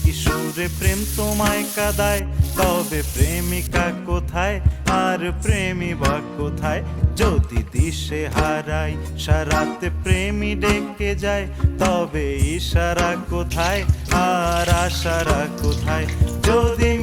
কিশোরে প্রেম তোমায় কাঁদায়, তবে প্রেমিকা কোথায় আর প্রেমী বা কোথায়? যদি দিশে হারাই সারাতে প্রেমী ডেকে যায়, তবে ইশারা কোথায় আর আশারা কোথায়? যদি